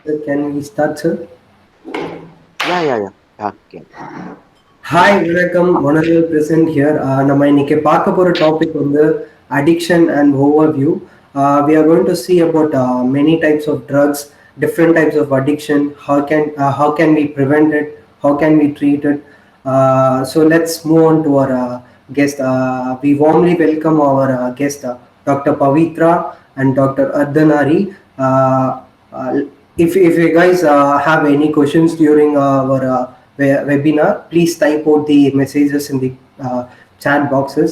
Can we start, sir? Yeah. Okay. Hi, வணக்கம். Honorable present here. நம்ம இன்னைக்கு பார்க்க போற டாபிக் வந்து addiction and overview. We are going to see about many types of drugs, different types of addiction. How can we prevent it? How can we treat it? So let's move on to our guest. We warmly welcome our guest, Dr. Pavitra and Dr. Ardhanari. Uh, uh, if you guys have any questions during our webinar, please type out the messages in the chat boxes.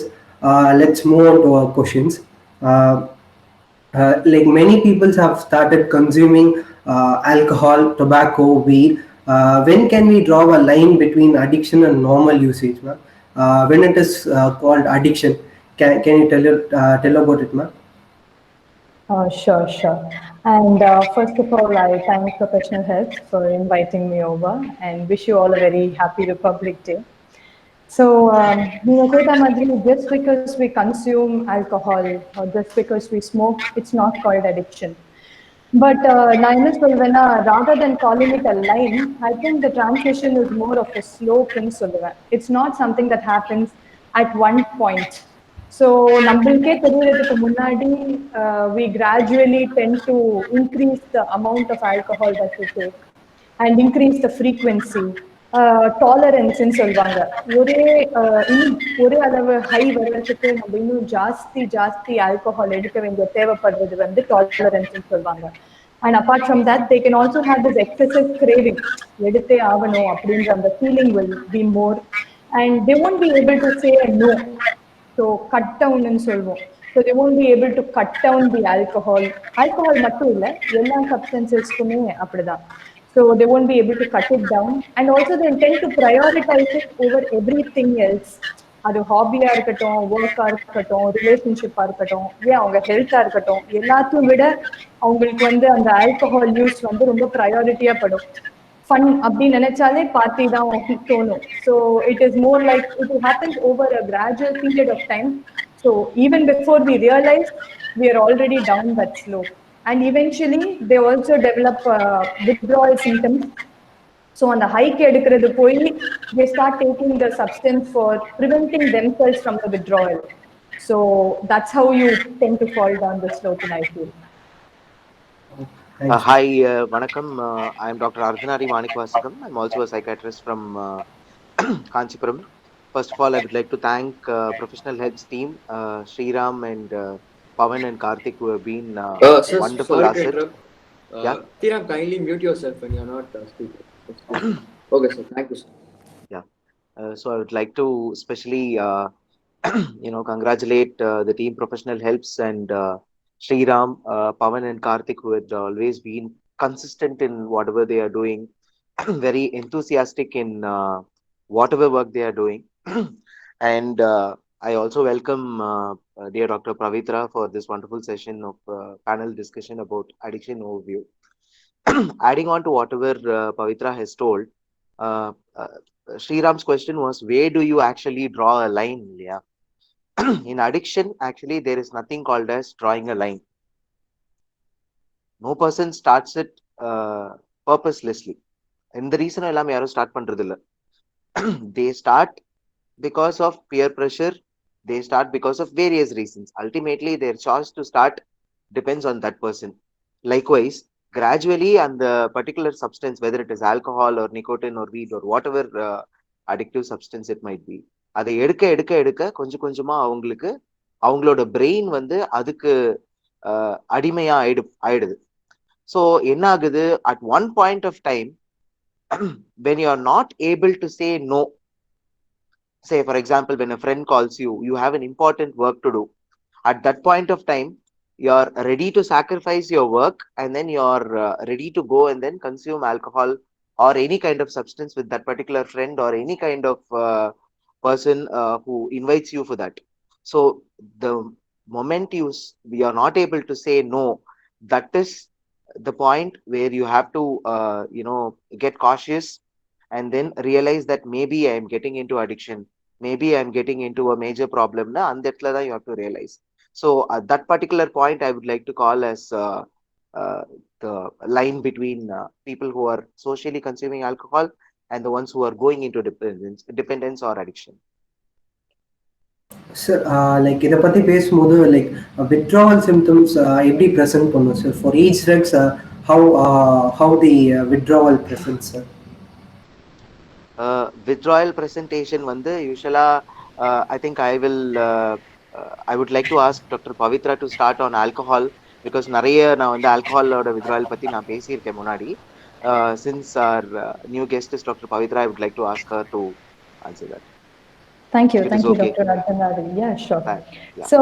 Let's move on to our questions. Uh, like many people have started consuming alcohol, tobacco, weed. When can we draw a line between addiction and normal usage, ma'am? When it is called addiction, can you tell about it, ma'am? Sure, sure. And first of all, I thank Professional Health for inviting me over and wish you all a very happy Republic Day. So, நீங்க கேட்ட மாதிரி just because we consume alcohol or just because we smoke, it's not called addiction. But நான் என்ன சொல்வேன்னா, rather than calling it a line, I think the transition is more of a slope-ன்னு சொல்லுவேன். It's not something that happens at one point. So நம்மளுக்கே தெரியறதுக்கு முன்னாடி we gradually tend to increase the amount of alcohol that we take and increase the frequency. டாலரன்ஸ்ன்னு சொல்லுவாங்க. ஒரே இன்னும் ஒரே அளவு high வர்றதுக்கு நம்ம இன்னும் ஜாஸ்தி ஜாஸ்தி ஆல்கஹால் எடுக்க வேண்டிய தேவைப்படுறது வந்து டாலரன்ஸ்ன்னு சொல்லுவாங்க. And apart from that they can also have this excessive craving. எடுத்தே ஆகணும் அப்படின்ற அந்த feeling will be more and they won't be able to say no. So cut டவுன்னு சொல்லுவோம். So they won't be able to cut down the alcohol. ஆல்கஹால் மட்டும் இல்லை, எல்லா சப்ஸ்டன்சஸ்க்குமே அப்படிதான். So they won't be able to cut it down, and also they intend to prioritize it over everything else. அது ஹாபியா இருக்கட்டும், ஒர்க்கா இருக்கட்டும், ரிலேஷன்ஷிப்பா இருக்கட்டும், ஏன் அவங்க ஹெல்த்தா இருக்கட்டும், எல்லாத்தையும் விட அவங்களுக்கு வந்து அந்த ஆல்கஹால் யூஸ் வந்து ரொம்ப ப்ரையாரிட்டியா படும். ஃபன் அப்படின்னு நினைச்சாலே பார்ட்டி தான் தோணும். So it is more like it happens over a gradual period of time. So even before we realise we are already down that slope, and eventually they also develop withdrawal symptoms. So on the high எடுக்கிறது போய் they start taking the substance for preventing themselves from the withdrawal. So that's how you tend to fall down the slope, and I feel. Thanks. Hi, Vanakkam. I am Dr. Ardhanari Manikvasikam. I'm also a psychiatrist from Kanchipuram. First of all, I would like to thank Professional Health team, Sriram and Pavan and Karthik, who have been Sir, wonderful sorry to asset. interrupt. Yeah. Tiram, kindly mute yourself when you're not speaking. Okay, sir. Thank you, sir. Yeah. So I would like to especially, congratulate the team Professional Helps and Sriram, Pavan and Karthik, who had always been consistent in whatever they are doing, very enthusiastic in whatever work they are doing. And I also welcome dear Dr. Pavitra for this wonderful session of panel discussion about addiction overview. Adding on to whatever Pavitra has told, uh, uh, Sriram's question was, where do you actually draw a line? Yeah. In addiction, actually, there is nothing called as drawing a line. No person starts it purposelessly. And the reason எல்லாம் யாரும் start பண்றது இல்ல. They start because of peer pressure. They start because of various reasons. Ultimately, their choice to start depends on that person. Likewise, gradually, and the particular substance, whether it is alcohol or nicotine or weed or whatever addictive substance it might be, அதை எடுக்க எடுக்க எடுக்க கொஞ்சம் கொஞ்சமா அவங்களுக்கு அவங்களோட brain வந்து அதுக்கு அடிமையா ஆயிடுது. ஸோ என்ன ஆகுது, at one point of time, when you are not able to say no, say for example, when a friend calls you, you have an important work to do. At that point of time, you're ready to sacrifice your work, and then you're ready to go and then consume alcohol or any kind of substance with that particular friend or any kind of person who invites you for that. So the moment you are not able to say no, that is the point where you have to get cautious and then realize that maybe I am getting into addiction, maybe I am getting into a major problem na, and that you have to realize. So at that particular point, I would like to call as the line between people who are socially consuming alcohol and the ones who are going into dependence or addiction. Sir like இதை பற்றி பேசும்போது like withdrawal symptoms எப்படி present பண்ணும் sir for each drugs how the withdrawal present sir withdrawal presentation வந்து யூஸ்வலா I think I would like to ask Dr. Pavitra to start on alcohol because நிறைய நான் வந்து alcoholோட withdrawal பத்தி நான் பேசியிருக்கேன் முன்னாடி. Since our new guest is Dr. Pavitra, I would like to ask her to answer that. Thank you, okay. Dr. Arjanari. Yeah, sure. Yeah. So,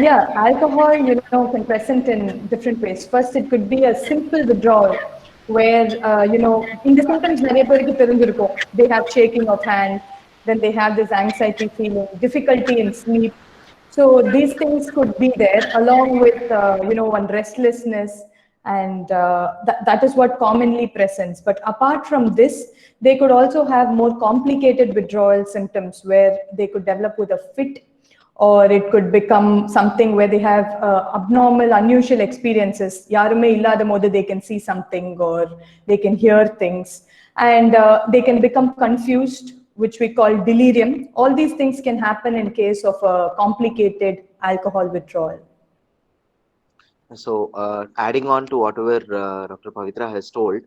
yeah, alcohol, can present in different ways. First, it could be a simple withdrawal where, in the symptoms, they have shaking of hands, then they have this anxiety feeling, difficulty in sleep. So these things could be there along with, one restlessness, and that is what commonly presents. But apart from this, they could also have more complicated withdrawal symptoms where they could develop with a fit, or it could become something where they have abnormal, unusual experiences. Yarume illada modu they can see something or they can hear things, and they can become confused, which we call delirium. All these things can happen in case of a complicated alcohol withdrawal. So adding on to whatever Dr. Pavitra has told,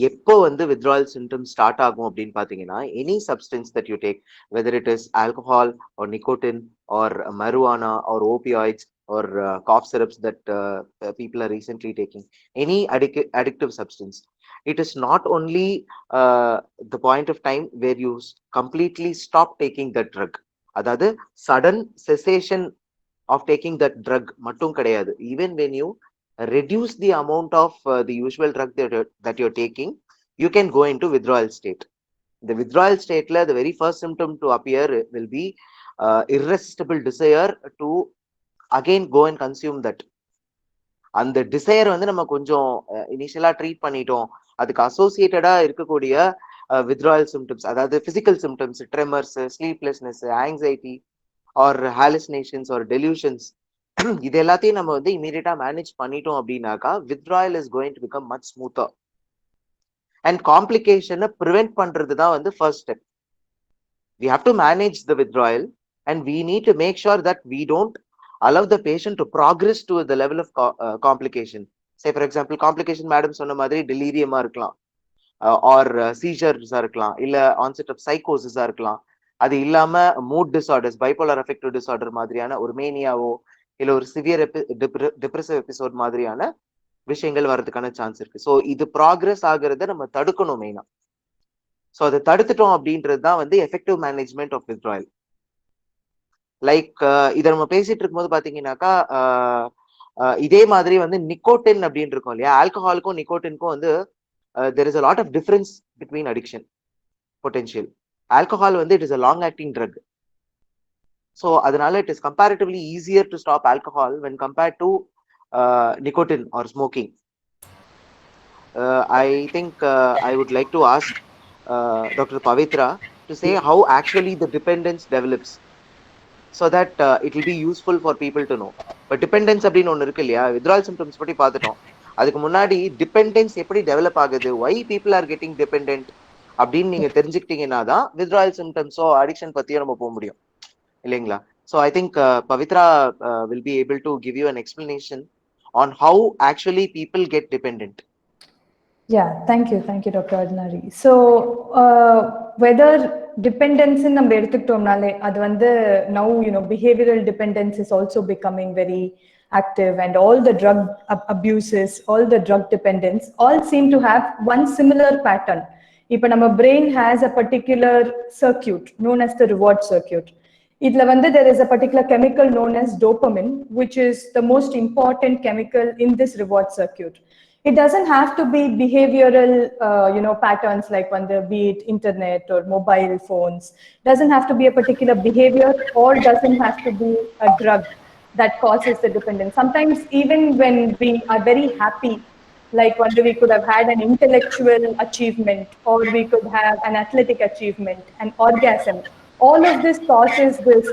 எப்போ வந்து withdrawal symptoms start ஆகும் அப்படின்னு பார்த்தீங்கன்னா, any substance that you take, whether it is alcohol or nicotine or marijuana or opioids or cough syrups that people are recently taking, any addictive substance, it is not only the point of time where you completely stop taking that drug. அதாவது sudden cessation of taking that drug mattum kadayadu. Even when you reduce the amount of the usual drug that you're taking, you can go into withdrawal state. The withdrawal state la the very first symptom to appear will be irresistible desire to again go and consume that. And the desire வந்து நம்ம கொஞ்சம் இனிஷியலா treat பண்ணிட்டோம், அதுக்கு அசோசியேட்டடா இருக்கக்கூடிய withdrawal symptoms, அதாவது physical symptoms, tremors, sleeplessness, anxiety or hallucinations or delusions, இது எல்லாத்தையும் நம்ம வந்து இமீடியட்டா மேனேஜ் பண்ணிட்டோம் அப்படின்னாக்கா withdrawal is going to become much smoother. And complication prevent பண்றது தான் வந்து first step. We have to manage the withdrawal and we need to make sure that we don't allow the patient to progress to the level of complication. Say for example, complication madam சொன்ன மாதிரி delirium இருக்கலாம், or seizures இருக்கலாம், இல்ல onset of psychosis இருக்கலாம், அது இல்லாம mood disorders, bipolar affective disorder மாதிரியான ஒரு மேனியாவோ இல்ல ஒரு சிவியர் டிப்ரெசிவ் எபிசோட் மாதிரியான விஷயங்கள் வர்றதுக்கான சான்ஸ் இருக்கு. ஸோ இது ப்ராக்ரஸ் ஆகுறத நம்ம தடுக்கணும் மெயினா. ஸோ அதை தடுத்துட்டோம் அப்படின்றது தான் வந்து effective management of withdrawal. Like இதை நம்ம பேசிட்டு இருக்கும்போது பாத்தீங்கன்னாக்கா இதே மாதிரி வந்து நிக்கோட்டின் அப்படின்னு இருக்கும் இல்லையா, ஆல்கஹாலுக்கும் நிக்கோட்டினுக்கும் வந்து there is a lot of difference between addiction potential. Alcohol வந்து it is a long acting drug, so அதனால it is comparatively easier to stop alcohol when compared to nicotine or smoking. I think I would like to ask Dr. Pavitra to say how actually the dependence develops, so that it will be useful for people to know. But dependence அப்படின்னு ஒன்று இருக்கு இல்லையா, withdrawal symptoms பற்றி பார்த்துட்டோம். அதுக்கு முன்னாடி dependence எப்படி develop ஆகுது, why people are getting dependent அப்படின்னு நீங்க தெரிஞ்சுக்கிட்டீங்கன்னா தான் withdrawal symptomsோ அடிக்ஷன் பத்தியோ நம்ம போக முடியும் இல்லைங்களா. So I think Pavithra will be able to give you an explanation on how actually people get dependent. Yeah, thank you, Dr. Arjanari. So whether dependence in நம்ம எடுத்துக்கிட்டோம்னாலே அது வந்து now behavioral dependence is also becoming very active, and all the drug abuses, all the drug dependence all seem to have one similar pattern. இப்போ நம்ம brain has a particular circuit known as the reward circuit. இதுல வந்து there is a particular chemical known as dopamine, which is the most important chemical in this reward circuit. It doesn't have to be behavioral patterns like be it internet or mobile phones. Doesn't have to be a particular behavior, or doesn't have to be a drug that causes the dependence. Sometimes even when we are very happy, like one day we could have had an intellectual achievement, or we could have an athletic achievement, an orgasm. All of this causes this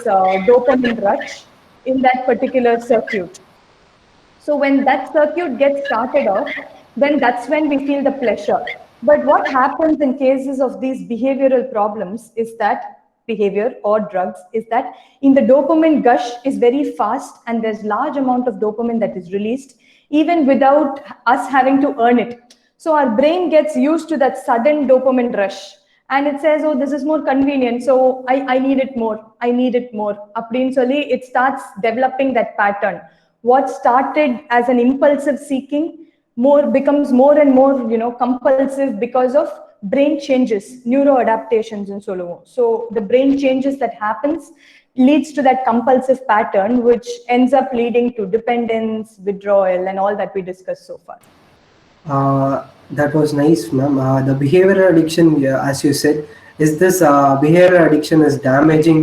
dopamine rush in that particular circuit. So when that circuit gets started off, then that's when we feel the pleasure. But what happens in cases of these behavioral problems is that behavior or drugs is that in the dopamine gush is very fast and there's large amount of dopamine that is released even without us having to earn it. So our brain gets used to that sudden dopamine rush and it says, oh, this is more convenient, so I need it more, I need it more. Solli, it starts developing that pattern. What started as an impulsive seeking becomes more and more, compulsive because of brain changes, neuroadaptations and so. So the brain changes that happens leads to that compulsive pattern, which ends up leading to dependence, withdrawal, and all that we discussed so far. That was nice, ma'am. The behavioral addiction, as you said, is this behavioral addiction is damaging?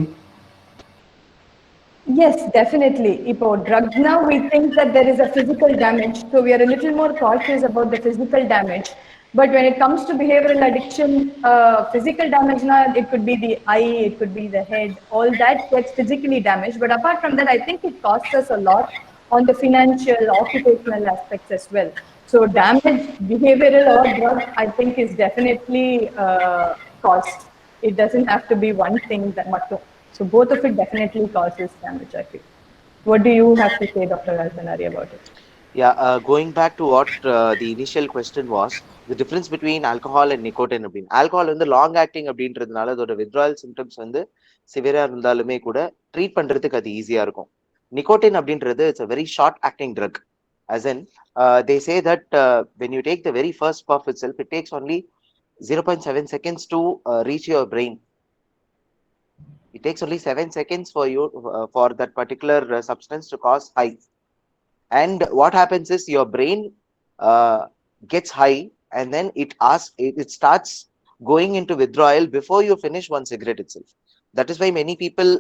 Yes, definitely. Drugs now, we think that there is a physical damage, so we are a little more cautious about the physical damage. But when it comes to behavioral addiction, physical damage now, it could be the eye, it could be the head, all that gets physically damaged. But apart from that, I think it costs us a lot on the financial, occupational aspects as well. So damage, behavioral or drug, I think is definitely cost. It doesn't have to be one thing that much. So both of it definitely causes damage, I feel. What do you have to say, Dr. Alpanari, about it? Yeah, going back to what the initial question was, the difference between alcohol and nicotine. Alcohol வந்து long acting அப்படின்றதுனால அதோட withdrawal symptoms வந்து சிவியரா இருந்தாலுமே கூட treat பண்றதுக்கு அது ஈஸியா இருக்கும். நிக்கோட்டின் அப்படின்றது it's a very short acting drug. As in, they say that when you take the very first puff itself, it takes only 0.7 seconds to reach your brain. It takes only 7 seconds for you for that particular substance to cause high. And what happens is your brain gets high and then it starts going into withdrawal before you finish one cigarette itself. That is why many people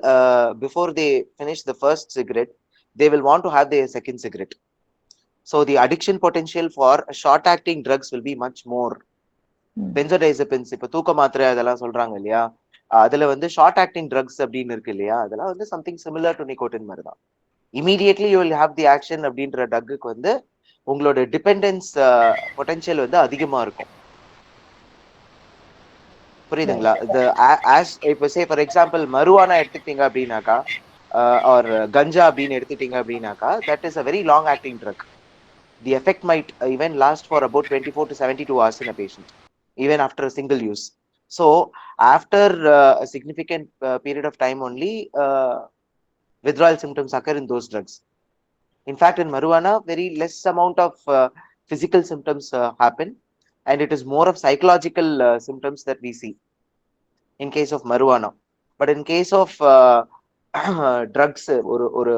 before they finish the first cigarette, they will want to have their second cigarette. So the addiction potential for short acting drugs will be much more. Benzodiazepines, இப்ப தூக்க மாத்திரை அதெல்லாம் சொல்றாங்க இல்லையா, அதுல வந்து short acting drugs அப்படின்னு இருக்கு இல்லையா, அதெல்லாம் வந்து சம்திங் சிமிலர் டு நிக்கோட்டின் மாதிரி தான். Immediately you will have the action அப்படின்ற ட்ரக்குக்கு வந்து உங்களோட டிபெண்டன்ஸ் பொட்டன்ஷியல் வந்து அதிகமா இருக்கும். புரியுதுங்களா? இப்போ சே ஃபார் எக்ஸாம்பிள் மருவானா எடுத்துக்கிட்டீங்க அப்படின்னாக்கா ஆர் கஞ்சா அப்படின்னு எடுத்துட்டீங்க அப்படின்னாக்கா, that is a very long acting drug. The effect might even last for about 24 to 72 hours in a patient, even after a single use. So after a significant period of time only withdrawal symptoms occur in those drugs. In fact, in marijuana, very less amount of physical symptoms happen, and it is more of psychological symptoms that we see in case of marijuana. But in case of drugs, ஒரு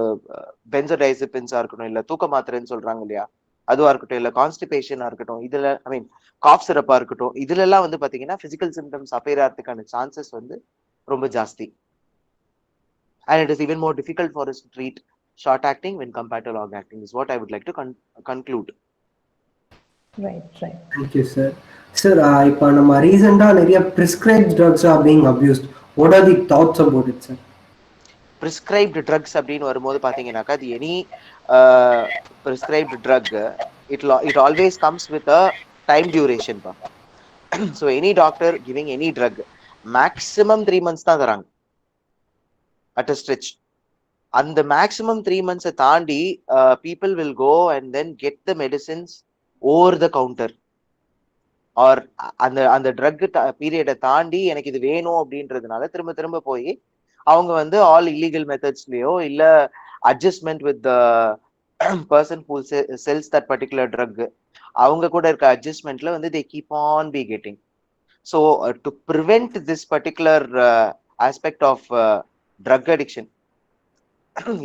benzodiazepines இருக்கட்டும், இல்ல தூக்க மாத்திரைன்னு சொல்றாங்க இல்லையா, அதுவா இருக்கட்டும், இல்ல கான்ஸ்டிபேஷனா இருக்கட்டும், இதுல ஐ மீன் காஃப் சிரப்பா இருக்கட்டும், இதுல எல்லாம் வந்து பாத்தீங்கன்னா பிசிக்கல் சிம்டம்ஸ் அப்பேர் ஆகிறதுக்கான சான்சஸ் வந்து ரொம்ப ஜாஸ்தி. And it is even more difficult for us to treat short acting when compared to long acting, is what I would like to conclude. Right. Thank you, sir. Sir, இப்போ நம்ம ரீசெண்டா நிறைய prescribed drugs are being abused. What are the thoughts about it, sir? Prescribed drugs அப்படின்னு வரும்போது பாத்தீங்கன்னாக்கா, அது any prescribed drug, it always comes with a time duration. So any doctor giving any drug, maximum 3 months தான் தராங்க at a stretch. And the maximum 3 months தாண்டி people will go and then get the medicines over the counter, or அந்த drug பீரியடை தாண்டி எனக்கு இது வேணும் அப்படின்றதுனால திரும்ப போய் அவங்க வந்து ஆல் இல்லீகல் மெத்தட்ஸ்லயோ இல்ல adjustment with the person who sells that particular drug, அவங்க கூட இருக்க அட்ஜஸ்ட்மெண்ட்ல வந்து they keep on be getting. So to prevent this particular aspect of drug addiction,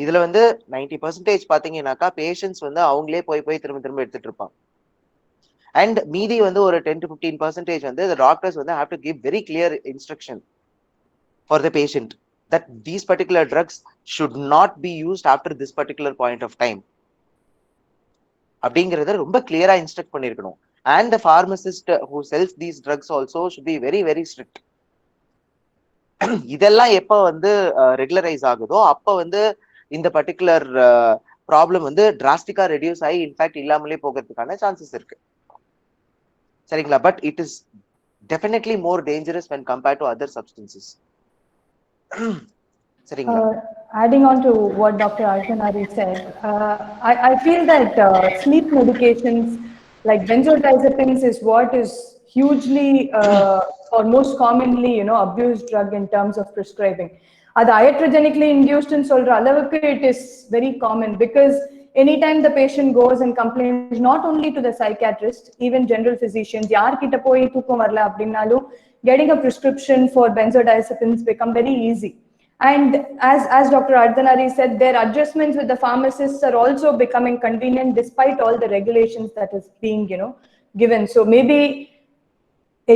இதுல வந்து 90% பாத்தீங்கன்னாக்கா பேஷண்ட்ஸ் வந்து அவங்களே போய் திரும்ப எடுத்துட்டு இருப்பாங்க. அண்ட் மீதி வந்து ஒரு 10 to 15% வந்து the doctors வந்து have to give very clear instruction for the patient that these particular drugs should not be used after this particular point of time அப்படிங்கறத ரொம்ப கிளியரா இன்ஸ்ட்ரக்ட் பண்ணிருக்கணும். And the pharmacist who sells these drugs also should be very very strict. இதெல்லாம் எப்ப வந்து regularise ஆகுதோ அப்ப வந்து இந்த பர்டிகுலர் ப்ராப்ளம் வந்து டிராஸ்டிக்கா ரெடியூஸ் ஆகி இன்ஃபேக்ட் இல்லாமலே போகிறதுக்கான சான்சஸ் இருக்கு. சரிங்களா? But it is definitely more dangerous when compared to other substances. சரிங்களா? Adding on to what Dr. Arjanari said, I feel that sleep medications like benzodiazepines is what is hugely or most commonly, abused drug in terms of prescribing. அது iatrogenically induced ன்னு சொல்ற அளவுக்கு it is very common because anytime the patient goes and complains not only to the psychiatrist, even general physicians, யார்கிட்ட போய் தூக்கம் வரல அப்படின்னாலும் getting a prescription for benzodiazepines become very easy. And as Dr. Ardhanari said, their adjustments with the pharmacists are also becoming convenient despite all the regulations that is being, given. So maybe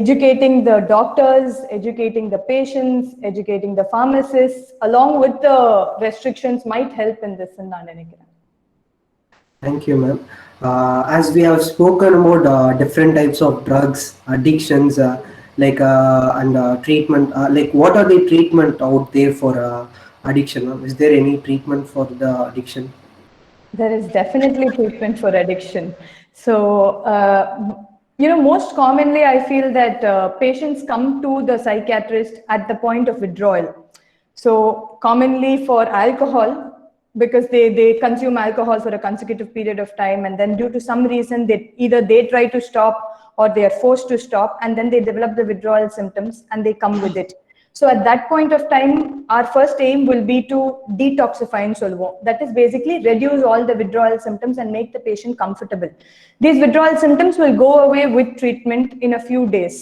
educating the doctors, educating the patients, educating the pharmacists, along with the restrictions might help in this. Thank you, ma'am. As we have spoken about different types of drugs, addictions, and treatment, like what are the treatment out there for addiction? Ma'am? Is there any treatment for the addiction? There is definitely treatment for addiction. So, most commonly, I feel that patients come to the psychiatrist at the point of withdrawal. So, commonly for alcohol, because they consume alcohol for a consecutive period of time, and then due to some reason, either they try to stop or they are forced to stop, and then they develop the withdrawal symptoms and they come with it. So at that point of time, our first aim will be to detoxify and solvo. That is basically reduce all the withdrawal symptoms and make the patient comfortable. These withdrawal symptoms will go away with treatment in a few days.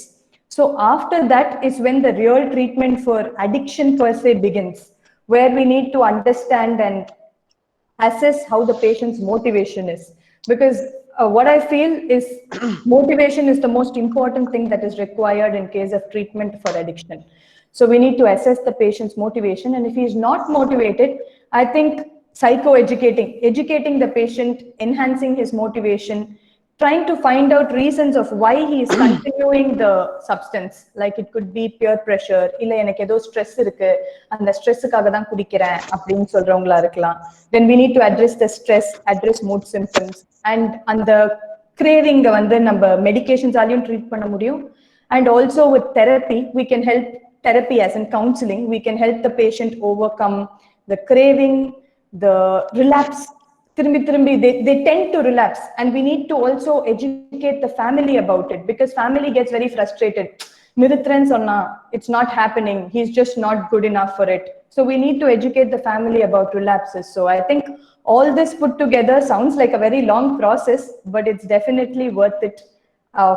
So after that is when the real treatment for addiction per se begins, where we need to understand and assess how the patient's motivation is. Because what I feel is motivation is the most important thing that is required in case of treatment for addiction. So we need to assess the patient's motivation. And if he is not motivated, I think educating the patient, enhancing his motivation, trying to find out reasons of why he is continuing the substance. Like it could be peer pressure, இல்ல எனக்கு ஏதோ stress இருக்கு, அந்த ஸ்ட்ரெஸ்ஸுக்காக தான் குடிக்கிறேன் அப்படின்னு சொல்றவங்களா இருக்கலாம். Then we need to address the stress, address mood symptoms, and அந்த craving வந்து நம்ம medications-ஆலையும் treat பண்ண முடியும். And also with therapy, we can help therapy as in counseling, we can help the patient overcome the craving, the relapse. They tend to relapse, and we need to also educate the family about it because family gets very frustrated. Nirithran sonna, it's not happening, he's just not good enough for it. So we need to educate the family about relapses. So I think all this put together sounds like a very long process, but it's definitely worth it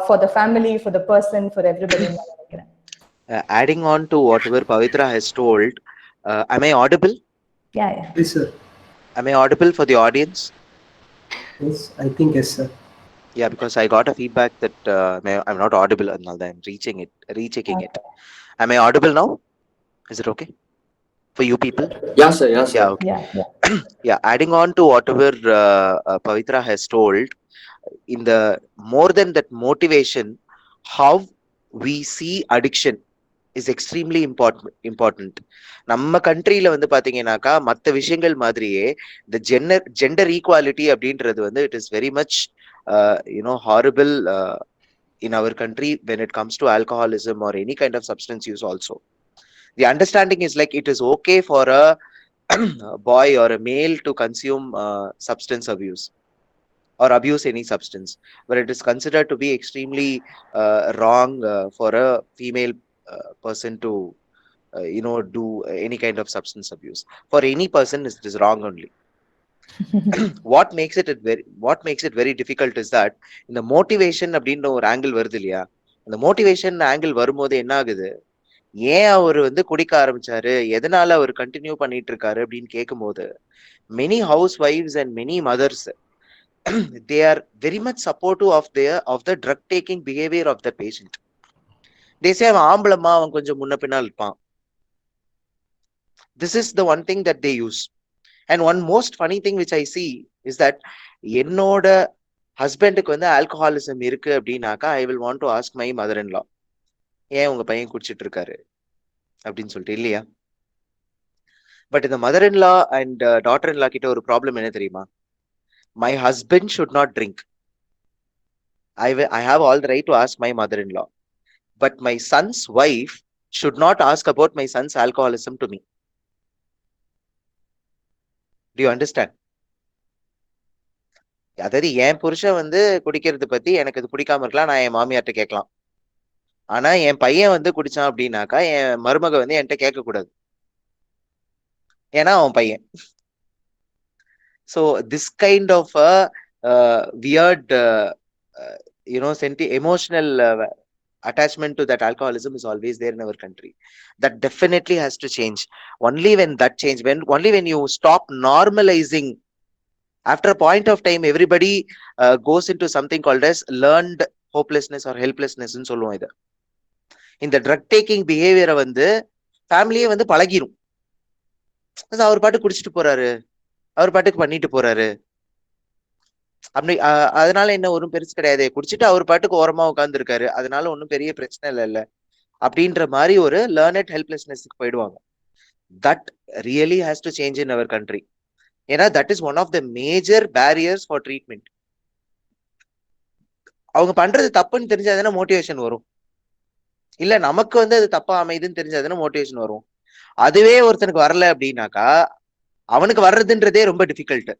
for the family, for the person, for everybody. Adding on to whatever Pavitra has told, am I audible? Yeah. Yes, sir. Am I audible for the audience? Yes, I think yes, sir. Yeah, because I got a feedback that I'm not audible, and now I'm rechecking it. Am I audible now? Is it okay for you people? Yeah, sir. Yeah, sir. Yeah, okay. Yeah. Yeah, adding on to whatever Pavitra has told, in the more than that motivation, how we see addiction is extremely important. நம்ம கண்ட்ரியில வந்து பாத்தீங்கன்னாக்கா மற்ற விஷயங்கள் மாதிரியே இந்த gender equality அப்படின்றது வந்து it is very much horrible in our country when it comes to alcoholism or any kind of substance use also. The understanding is like it is okay for a boy or a male to consume substance abuse or abuse any substance, but it is considered to be extremely wrong for a female person to do any kind of substance abuse. For any person it is wrong only. what makes it very difficult is that in the motivation அப்படின்ற ஒரு angle வருது இல்லையா, அந்த motivation angle வரும்போது என்ன ஆகுது, ஏன் அவர் வந்து குடிக்க ஆரம்பிச்சாரு, எதனால அவர் கண்டினியூ பண்ணிட்டு இருக்காரு அப்படின்னு கேட்கும்போது many housewives and many mothers they are very much supportive of the drug taking behavior of the patient. They say அவன் ஆம்பளமா, அவன் கொஞ்சம் முன்ன பின்னால் இருப்பான். This is the one thing that they use. And one most funny thing which I see is that என்னோட ஹஸ்பண்டுக்கு வந்து alcoholism இருக்கு அப்படின்னாக்கா I will want to ask my mother-in-law, ஏன் உங்க பையன் குடிச்சிட்டு இருக்காரு அப்படின்னு சொல்லிட்டு, இல்லையா? பட் இந்த மதர்-இன்-லா அண்ட் டாட்டர்-இன்-லா கிட்ட ஒரு ப்ராப்ளம் என்ன தெரியுமா? My husband should not drink. I have all the right to ask my mother-in-law, but my son's wife should not ask about my son's alcoholism to me. Do you understand? அதாவது என் புருஷன் வந்து குடிக்கிறது பத்தி எனக்கு அது பிடிக்காம இருக்கலாம், நான் என் மாமியார்ட்ட கேட்கலாம். ஆனா என் பையன் வந்து குடிச்சான் அப்படின்னாக்கா என் மருமக வந்து என்கிட்ட கேட்க கூடாது, ஏன்னா அவன் பையன். So this kind of a weird emotional attachment to that alcoholism is always there in our country. That definitely has to change. Only when that change, only when you stop normalizing, after a point of time everybody goes into something called as learned hopelessness or helplessness ன்னு சொல்லுவோம். இது இந்த drug taking பிஹேவியரை வந்து ஃபேமிலியே வந்து பழகிரும். அவர் பாட்டு குடிச்சிட்டு போறாரு, அவர் பாட்டுக்கு பண்ணிட்டு போறாரு, அப்படி அதனால என்ன ஒன்றும் பெருசு கிடையாது, குடிச்சிட்டு அவர் பாட்டுக்கு ஓரமா உட்கார்ந்து இருக்காரு, அதனால ஒன்றும் பெரிய பிரச்சனை இல்ல அப்படின்ற மாதிரி ஒரு லேர்னட் ஹெல்ப்லெஸ்னஸ்க்கு போயிடுவாங்க. That really has to change in our country. ஏன்னா that is one of the major barriers for treatment. அவங்க பண்றது தப்புன்னு தெரிஞ்சாதானே மோட்டிவேஷன் வரும். இல்ல நமக்கு வந்து அது தப்பா அமைதுன்னு தெரிஞ்சாதானே மோட்டிவேஷன் வரும். அதுவே ஒருத்தனுக்கு வரல அப்படின்னாக்கா அவனுக்கு வர்றதுன்றதே ரொம்ப டிஃபிகல்ட்.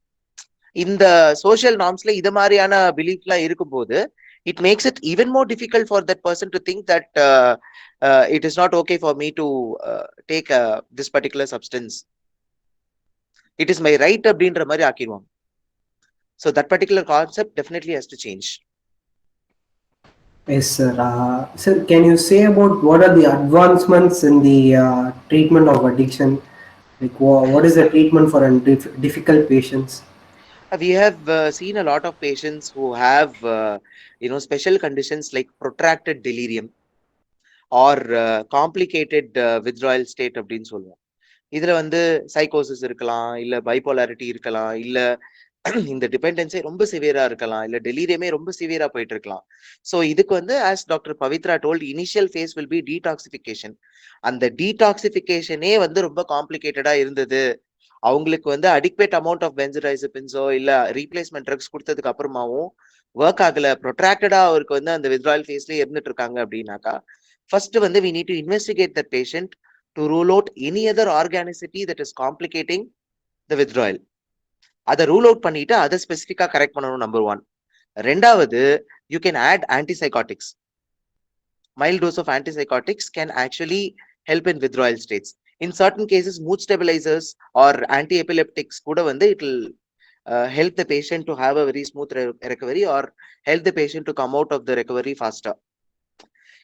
இந்த சோஷியல் நார்ம்ஸ்ல இது மாதிரியான பிலீஃப்லாம் இருக்கும்போது it makes it even more difficult for that person to think that it is not okay for me to take this particular substance. It is my right அப்படின்ற மாதிரி ஆக்கிடுவாங்க. So that particular concept definitely has to change. Yes, sir. Sir, can you say about what are the advancements in the treatment of addiction? Like, what is the treatment for difficult patients? We have seen a lot of patients who have special conditions like protracted delirium or complicated withdrawal state அப்படின்னு சொல்லுவோம். இதுல வந்து சைக்கோசிஸ் இருக்கலாம், இல்ல பைபோலாரிட்டி இருக்கலாம், இல்ல இந்த டிபெண்டன்ஸே ரொம்ப சிவியரா இருக்கலாம், இல்ல டெலிரியமே ரொம்ப சிவியரா போயிட்டு இருக்கலாம். ஸோ இதுக்கு வந்து as doctor Pavithra told, initial face will be detoxification. அந்த டீடாக்சிஃபிகேஷனே வந்து ரொம்ப காம்ப்ளிகேட்டடா இருந்தது, அவங்களுக்கு வந்து அடிக்வேட் அமௌண்ட் ஆஃப் பென்சோடைசபின்ஸோ இல்ல ரீப்ளேஸ்மெண்ட் ட்ரக்ஸ் கொடுத்ததுக்கு அப்புறமாவும் ஒர்க் ஆகல, ப்ரொட்ராக்டடா அவருக்கு வந்து அந்த வித்ட்ராயல் ஃபேஸ்லயே இருந்துட்டு இருக்காங்க அப்படின்னாக்கா ஃபர்ஸ்ட் வந்து we need to investigate that patient to rule out any other organicity that is complicating the withdrawal. அதை ரூல் அவுட் பண்ணிட்டு அதை ஸ்பெசிஃபிக்கா கரெக்ட் பண்ணணும், நம்பர் ஒன். ரெண்டாவது, you can add antipsychotics. Mild dose of antipsychotics can actually help in withdrawal states. In certain cases, mood stabilizers or anti-epileptics கூட வந்து it will help the patient to have a very smooth recovery or help the patient to come out of the recovery faster.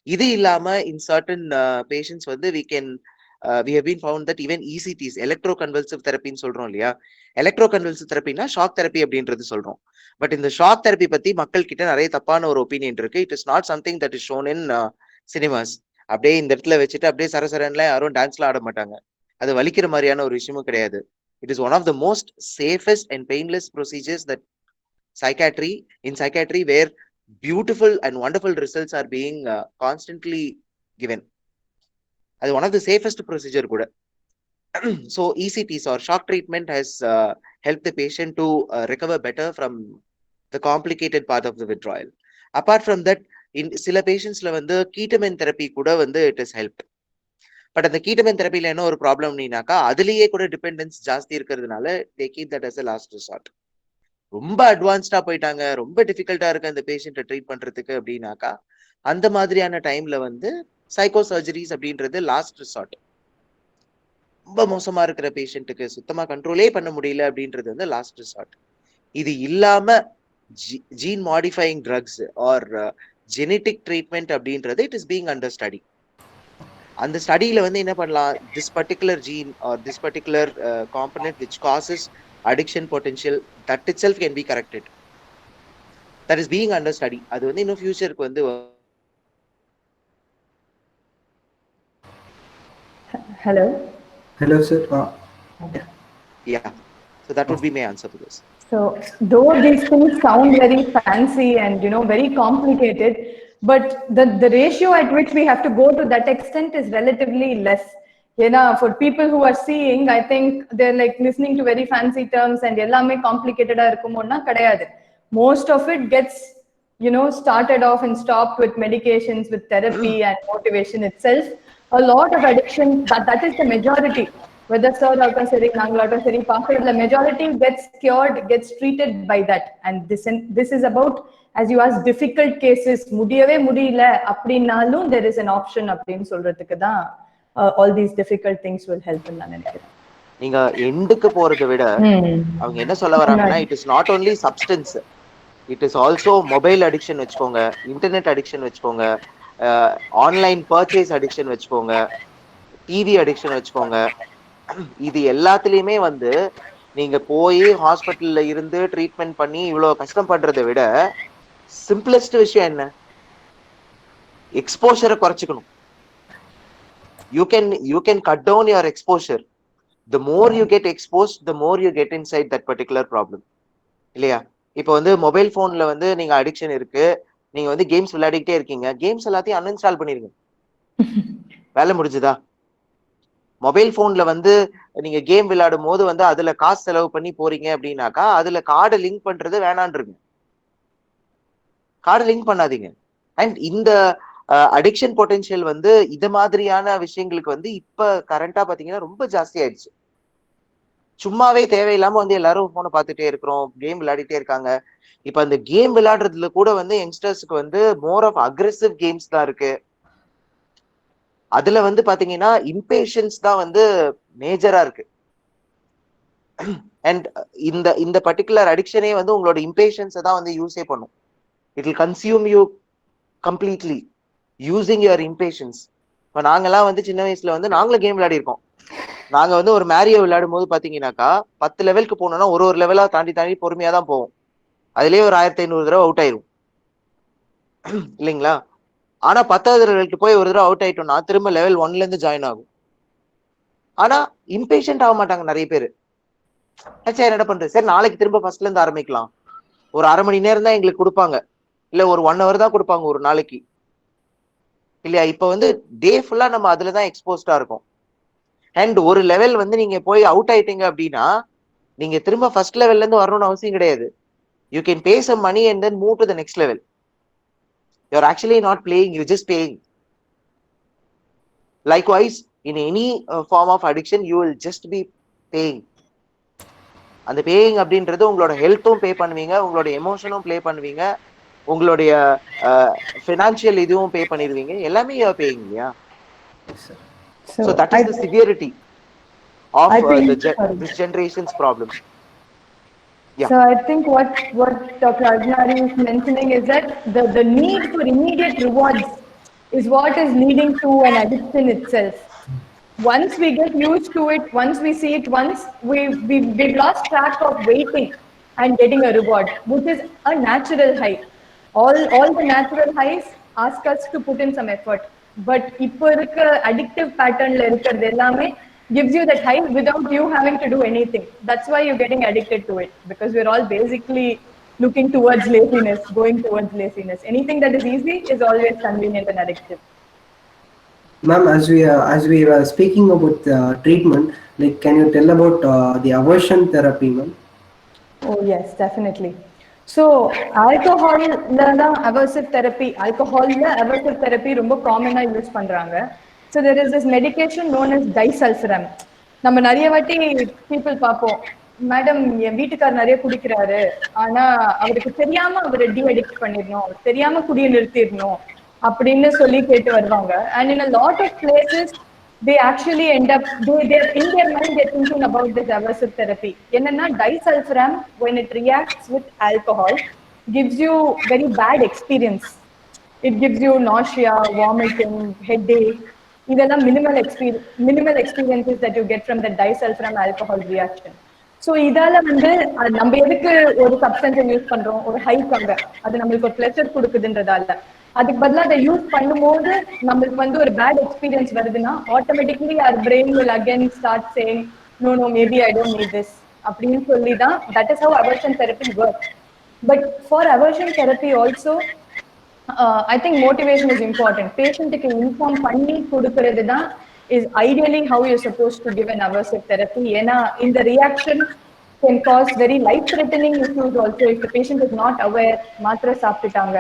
இது இல்லாம in certain patients வந்து we have been found that even ECTs, electroconvulsive therapy ன்னு சொல்றோம் இல்லையா, electroconvulsive therapyனா shock therapy அப்படின்றது சொல்றோம். But இந்த shock therapy பத்தி மக்கள் கிட்ட நிறைய தப்பான ஒரு ஒப்பீனியன் இருக்கு. It is not something that is shown in cinemas. அப்படியே இந்த இடத்துல வச்சுட்டு அப்படியே சரசரன்ல யாரும் டான்ஸ்ல ஆட மாட்டாங்க, அது வலிக்கிற மாதிரியான ஒரு விஷயமும் கிடையாது. It is one of the most safest and painless procedures that psychiatry where beautiful and wonderful results are being constantly given. அது one of the safest procedure கூட. So ECTs or shock treatment has helped the patient to recover better from the complicated part of the withdrawal. Apart from that, சில பேஷண்ட்ஸ்ல வந்து கீட்டமின் therapy கூட வந்து it is help. But அந்த கீட்டமின் தெரப்பில என்ன ஒரு ப்ராப்ளம்னாக்கா அதுலயே கூட டிபெண்டன்ஸ் ஜாஸ்தி இருக்கிறதுனால they keep that as a last resort. ரொம்ப அட்வான்ஸ்டா போயிட்டாங்க, ரொம்ப டிஃபிகல்ட்டா இருக்கு அந்த பேஷண்ட்டை ட்ரீட் பண்றதுக்கு அப்படின்னாக்கா அந்த மாதிரியான டைம்ல வந்து சைக்கோ சர்ஜரிஸ் அப்படின்றது லாஸ்ட் ரிசார்ட். ரொம்ப மோசமா இருக்கிற பேஷண்ட்டுக்கு சுத்தமா கண்ட்ரோலே பண்ண முடியல அப்படின்றது வந்து லாஸ்ட் ரிசார்ட். இது இல்லாம gene modifying drugs or genetic treatment அப்படின்றது it is being under study. அந்த ஸ்டடியில வந்து என்ன பண்ணலாம், this particular gene or this particular component which causes addiction potential, that itself can be corrected. That is being under study. அது வந்து இன்னும் ஃபியூச்சருக்கு வந்து. Hello sir. Yeah, so that would be my answer to this. So though these things sound very fancy and very complicated, but the ratio at which we have to go to that extent is relatively less. For people who are seeing, I think they're like listening to very fancy terms and ellame complicated ah irukumonna kadayadu. Most of it gets started off and stopped with medications, with therapy and motivation itself. A lot of addiction, that is the majority. Whether sir or seri, nangal seri, the majority gets cured, gets treated by that. And this is about, as you asked, difficult cases. Mudiyave mudiyila appadinalum there is an option அப்படினு சொல்றதுக்கு தான் all these difficult things will help ன்னு நான் நினைக்கிறேன். நீங்க எண்டுக்கு போறதை விட அவங்க என்ன சொல்ல வராங்கன்னா, it is not only substance, it is also mobile addiction வச்சுக்கோங்க, இன்டர்நெட் அடிக்ஷன் வச்சுக்கோங்க, ஆன்லைன் பர்ச்சேஸ் அடிக்ஷன் வச்சுக்கோங்க, டிவி அடிக்ஷன் வச்சுக்கோங்க. இது எல்லாத்துலயுமே வந்து நீங்க போய் ஹாஸ்பிட்டல்ல இருந்து ட்ரீட்மெண்ட் பண்ணி இவ்வளவு கஷ்டப்படுறதை விட சிம்பிளஸ்ட் விஷயம் என்ன? எக்ஸ்போஷரை குறைச்சிக்கணும். you can cut down your exposure. The more you get exposed, the more you get inside that particular problem. இல்லையா? இப்போ வந்து மொபைல் போன்ல வந்து நீங்க அடிக்ஷன் இருக்கு, நீங்க வந்து கேம்ஸ் விளையாடிக்கிட்டே இருக்கீங்க, கேம்ஸ் எல்லாத்தையும் அன்இன்ஸ்டால் பண்ணிருங்க. வேலை முடிஞ்சுதா? மொபைல் போன்ல வந்து நீங்க கேம் விளையாடும் போது வந்து அதுல காசு செலவு பண்ணி போறீங்க அப்படின்னாக்கா அதுல கார்டை லிங்க் பண்றது வேணான்ருங்க. கார்டை லிங்க் பண்ணாதீங்க. அண்ட் இந்த அடிக்ஷன் பொட்டன்ஷியல் வந்து இது மாதிரியான விஷயங்களுக்கு வந்து இப்ப கரண்டா பாத்தீங்கன்னா ரொம்ப ஜாஸ்தி ஆயிடுச்சு. சும்மாவே தேவையில்லாம வந்து எல்லாரும் போனை பார்த்துட்டே இருக்கிறோம், கேம் விளையாடிட்டே இருக்காங்க. இப்ப அந்த கேம் விளையாடுறதுல கூட வந்து யங்ஸ்டர்ஸ்க்கு வந்து மோர் ஆஃப் அக்ரெசிவ் கேம்ஸ் தான் இருக்கு. அதுல வந்து பாத்தீங்கன்னா இம்பேஷன்ஸ் தான் வந்து மேஜரா இருக்கு. அண்ட் இந்த பர்டிகுலர் அடிக்ஷனே வந்து உங்களோட இம்பேஷன்ஸை தான் வந்து யூஸே பண்ணும். It will consume you completely using your impatiens. இப்போ நாங்கெல்லாம் வந்து சின்ன வயசுல வந்து நாங்களும் கேம் விளையாடி இருக்கோம். நாங்க வந்து ஒரு மேரியோ விளையாடும் போது பாத்தீங்கன்னாக்கா 10 லெவலுக்கு போனோம்னா ஒரு லெவலா தாண்டி தாண்டி பொறுமையா தான் போவோம். அதுலயே ஒரு 1500 தடவை அவுட் ஆயிரும் இல்லைங்களா? ஆனா 10வது லெவலுக்கு போய் ஒரு தடவை அவுட் ஆயிட்டோம்னா திரும்ப லெவல் 1ல இருந்து ஜாயின் ஆகும். ஆனா இம்பேஷண்ட் ஆக மாட்டாங்க நிறைய பேரு. சரி என்ன பண்றது, சரி நாளைக்கு திரும்ப ஃபர்ஸ்ட்ல இருந்து ஆரம்பிக்கலாம், ஒரு அரை மணி நேரம் தான் எங்களுக்கு கொடுப்பாங்க, இல்ல ஒரு 1 hour தான் கொடுப்பாங்க ஒரு நாளைக்கு இல்லையா? இப்ப வந்து டே ஃபுல்லா நம்ம அதுலதான் எக்ஸ்போஸ்டா இருக்கும். அண்ட் ஒரு லெவல் வந்து நீங்க போய் அவுட் ஆயிட்டீங்க அப்படின்னா நீங்க திரும்ப ஃபர்ஸ்ட் லெவல்ல இருந்து வரணும்னு அவசியம் கிடையாது. You can pay some money and then move to the next level. You are actually not playing, you just paying. Likewise in any form of addiction you will just be paying. அந்த paying அப்படின்றது உங்களோட ஹெல்த்தும் பே பண்ணுவீங்க, உங்களோட எமோஷனும் play பண்ணுவீங்க, உங்களுடைய financial இதுவும் பே பண்ணிடுவீங்க, எல்லாமே யூ ஆர் பேயிங் இல்லையா? So that is the severity of this generation's problem. Yeah. So I think what Dr. Ajnari is mentioning is that the need for immediate rewards is what is leading to an addiction itself. Once we get used to it, once we see it once, we've lost track of waiting and getting a reward, which is a natural high. All the natural highs ask us to put in some effort. But இப்போ இருக்க addictive patternல இருக்கிறது எல்லாமே gives you that high without you having to do anything. That's why you're getting addicted to it, because we're all basically looking towards laziness, going towards laziness. Anything that is easy is always convenient and addictive. Ma'am, as we were speaking about treatment, like can you tell about the aversion therapy, ma'am? Oh yes, definitely. So alcohol aversive therapy, aversive therapy ரொம்ப காமனா use பண்றாங்க. So there is this medication known as disulfiram. நம்ம நிறைய வாட்டி people பார்ப்போம், madam என் வீட்டுக்காரர் நிறைய குடிக்கிறாரு, ஆனா அவருக்கு தெரியாம அவரை டி-அடிக்ட் பண்ணிடணும், தெரியாம குடியை நிறுத்திடணும் அப்படின்னு சொல்லி கேட்டு வருவாங்க. And in a lot of places they actually end up they're in their mind they're thinking about this aversive therapy. Enna disulfiram, when it reacts with alcohol, gives you very bad experience. It gives you nausea, vomiting, headache. Idella minimal experiences that you get from the disulfiram alcohol reaction. So இதால வந்து நம்ம எதுக்கு ஒரு சப்ஸ்டன்ஸை use பண்றோம், ஒரு ஹைக்காக, அது நம்மளுக்கு ஒரு பிளஷர் கொடுக்குதுன்றதால. அதுக்கு பதிலாக அதை யூஸ் பண்ணும்போது நம்மளுக்கு வந்து ஒரு பேட் எக்ஸ்பீரியன்ஸ் வருதுன்னா automatically our brain will again start saying no maybe I don't need this அப்படின்னு சொல்லி தான். That is how aversion therapy works. But for aversion therapy also I think motivation is important. பேஷண்ட்டுக்கு inform பண்ணி கொடுக்கறது தான் is ideally how you're supposed to give an aversive therapy. ஏன்னா இந்த reaction can cause very life-threatening issues also if the patient is not aware. மாத்திரை சாப்பிட்டுட்டாங்க,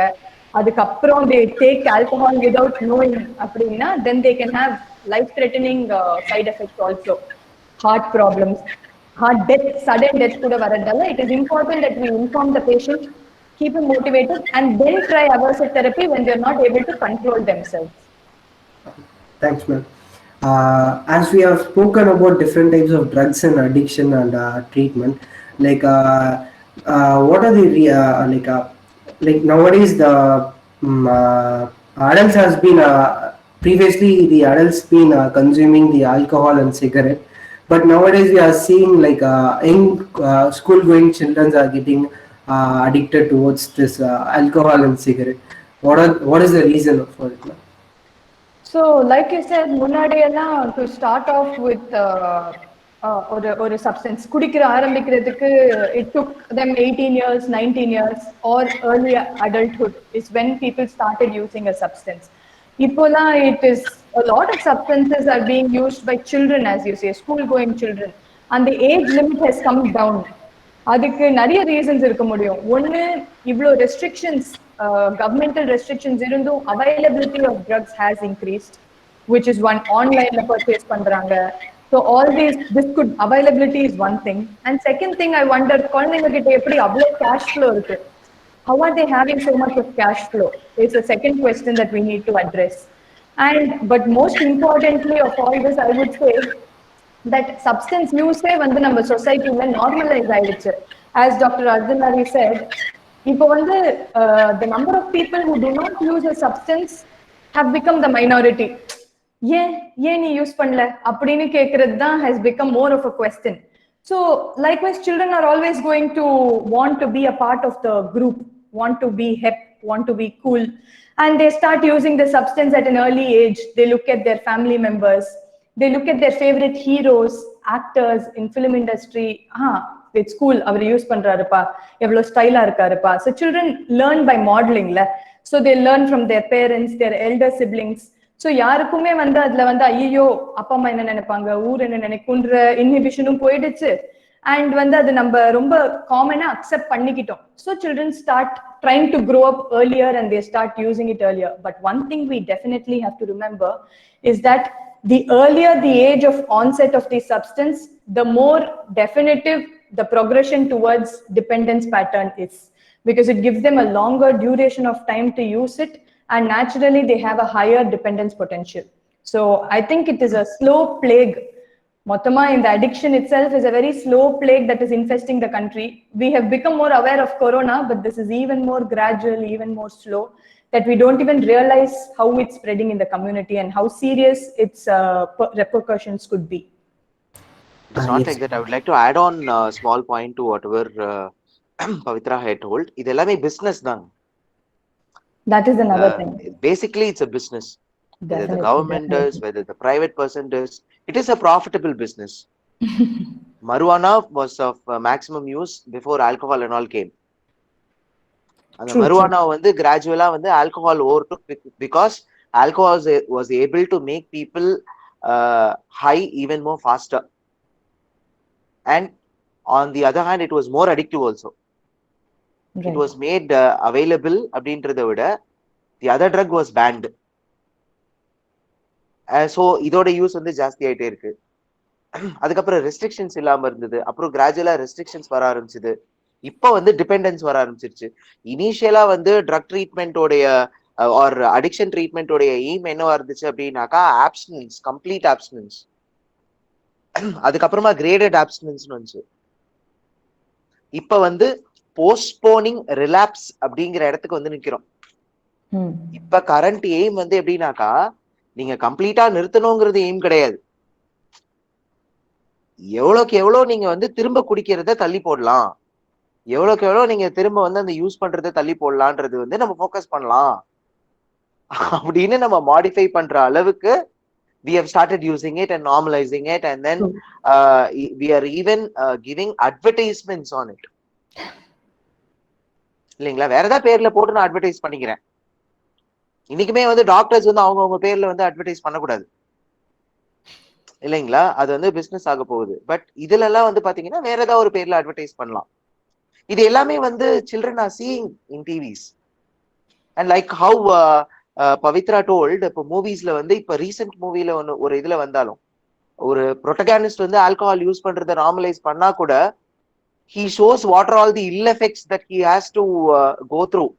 அதுக்கப்புறம் they take alcohol without knowing அப்படின்னா, then they can have life-threatening side effects also. Heart problems, heart death, sudden death கூட வரதால it is important that we inform the patient, keep him motivated, and then try aversive therapy when they are not able to control themselves. Thanks, ma'am. As we have spoken about different types of drugs and addiction and treatment, like what are the like nowadays the adults has been previously the adults been consuming the alcohol and cigarette, but nowadays we are seeing like young school going children are getting addicted towards this alcohol and cigarette. What is the reason for it, ma'am? So, like you said, முன்னாடியெல்லாம் to start off with ஒரு substance குடிக்கிற ஆரம்பிக்கிறதுக்கு it took them 18 years, 19 years or early adulthood is when people started using a substance. இப்போலாம் it is a lot of substances are being used by children, as you say, school going children, and the age limit has come down. அதுக்கு நிறைய reasons இருக்க முடியும். ஒன்னு, இவ்வளோ restrictions, governmental restrictions இருந்தும் availability of drugs has increased, which is one. ஆன்லைன்ல purchase பண்றாங்க. So all these, this could, availability is one thing. And second thing, I wonder, குழந்தைங்க கிட்ட எப்படி அவ்வளோ cash flow இருக்கு? How are they having so much of cash flow? It's a second question that we need to address. And but most importantly of all this, I would say that substance use வந்து நம்ம சொசைட்டில normalise ஆயிடுச்சு. As Dr. Arjunari said, இப்போ வந்து the number of people who do not use a substance have become the minority. ஏன் நீ use பண்ணல அப்படின்னு கேட்கறது தான் has become more of a question. So likewise, children are always going to want to be a part of the group, want to be hip, want to be cool, and they start using the substance at an early age. They look at their family members, they look at their favorite heroes, actors in film industry. It's cool, அவர் use பண்றாருப்பா, எவ்வளவு ஸ்டைலா இருக்காருப்பா. So children learn by modeling la. So they learn from their parents, their elder siblings. So யாருக்குமே வந்து அதுல வந்து ஐயோ அப்பா அம்மா என்ன நினைப்பாங்க, ஊர் என்ன நினைக்குன்ற இன்ஹிபிஷனும் போயிடுச்சு. அண்ட் வந்து அது நம்ம ரொம்ப காமனா அக்செப்ட் பண்ணிக்கிட்டோம். So children start trying to grow up earlier and they start using it earlier. But one thing we definitely have to remember is that the earlier the age of onset of the substance, the more definitive the progression towards dependence pattern is, because it gives them a longer duration of time to use it, and naturally they have a higher dependence potential. So I think it is a slow plague. Motama in the addiction itself is a very slow plague that is infesting the country. We have become more aware of corona, but this is even more gradual, even more slow, that we don't even realize how it's spreading in the community and how serious its repercussions could be. It's not like that. I would like to add on a small point to whatever Pavitra had told. Idellame business done. That is another thing. Basically, it's a business. Definitely, whether the government does, whether the private person does, it is a profitable business. Marijuana was of maximum use before alcohol and all came. And the marijuana வந்து gradually வந்து alcohol overtook, because alcohol was able to make people high even more faster. And on the other hand, it was more addictive also. Right. It was made available அப்படின்றதை விட the other drug was banned. So இதோட use வந்து ஜாஸ்தி ஆயிட்டே இருக்கு. அதுக்கப்புறம் restrictions இல்லாம இருந்தது, அப்புறம் கிராஜுவலா ரெஸ்ட்ரிக்ஷன்ஸ் வர ஆரம்பிச்சது, இப்ப வந்து டிபெண்டன்ஸ் வர ஆரம்பிச்சிருச்சு. இனிஷியலா வந்து ட்ரக் ட்ரீட்மெண்டோடைய ஆர் அடிக்ஷன் ட்ரீட்மெண்டோடைய எய்ம் என்னவா இருந்துச்சு அப்படின்னாக்கா ஆப்ஸ்டினன்ஸ், கம்ப்ளீட் ஆப்ஸ்டினன்ஸ். அதுக்கப்புறமா கிரேடட் ஆப்ஸ்டினன்ஸ்னு வந்துச்சு. இப்ப வந்து போஸ்ட்போனிங் ரிலாப்ஸ் அப்படிங்கிற இடத்துக்கு வந்து நிக்கிறோம். இப்ப கரண்ட் எய்ம் வந்து எப்படின்னாக்கா, நீங்க கம்ப்ளீட்டா நிறுத்தணுங்கிறது எய்ம் கிடையாது. எவ்வளவுக்கு எவ்வளவு நீங்க வந்து திரும்ப குடிக்கிறத தள்ளி போடலாம், எவ்வளவுக்கு எவ்வளவு நீங்க திரும்ப வந்து அந்த யூஸ் பண்றதை தள்ளி போடலான்றது வந்து நம்ம ஃபோக்கஸ் பண்ணலாம் அப்படின்னு நம்ம மாடிஃபை பண்ற அளவுக்கு we have started using it and normalizing it, and then we are even giving advertisements on it. இல்லைங்களா? வேற ஏதாவது பேர்ல போட்டு நான் அட்வர்டைஸ் பண்ணிக்கிறேன். இன்னைக்குமே வந்து டாக்டர்ஸ் வந்து அவங்க பேர்ல வந்து அட்வர்டைஸ் பண்ணக்கூடாது. இல்லைங்களா? அது வந்து பிசினஸ் ஆக போகுது. பட் இதுல எல்லாம் வந்து பாத்தீங்கன்னா வேற ஏதாவது ஒரு பேர்ல அட்வர்டைஸ் பண்ணலாம். இது எல்லாமே வந்து children are seeing in TVS. And like how Pavithra told, இப்போ மூவிஸ்ல வந்து இப்ப ரீசெண்ட் மூவில ஒரு இதுல வந்தாலும் ஒரு ப்ரொட்டகானிஸ்ட் வந்து ஆல்கஹால் யூஸ் பண்றதை நார்மலைஸ் பண்ணா கூட he shows what are all the ill effects that he has to go through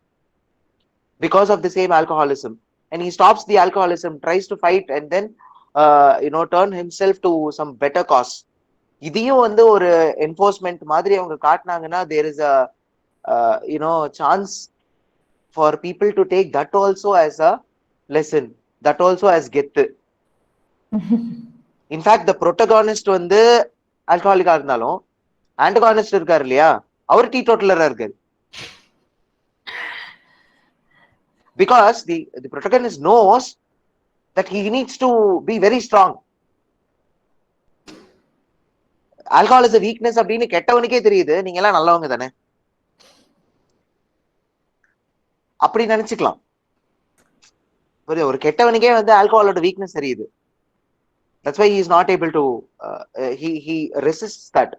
because of the same alcoholism, and he stops the alcoholism, tries to fight, and then turn himself to some better cause. இதையும் வந்து ஒரு enforcement மாதிரி அவங்க காட்டினாங்கன்னா there is a chance for people to take that also as a lesson, that also as கெத்து. in fact the protagonist வந்து ஆல்கஹாலிக்கா இருந்தாலும் ஆன்டகானிஸ்ட் இருக்காரு இல்லையா, அவர் டீ டோட்டலரா இருக்காரு. because the protagonist knows that he needs to be very strong. alcohol is a weakness அப்படின்னு கெட்டவனுக்கே தெரியுது, நீங்க எல்லாம் நல்லவங்க தானே அப்படி நினைச்சுக்கலாம். ஒரு கெட்டவனுக்கே வந்து ஆல்கஹாலோட வீக்னஸ் தெரியுது. that's why he is not able to he resists that.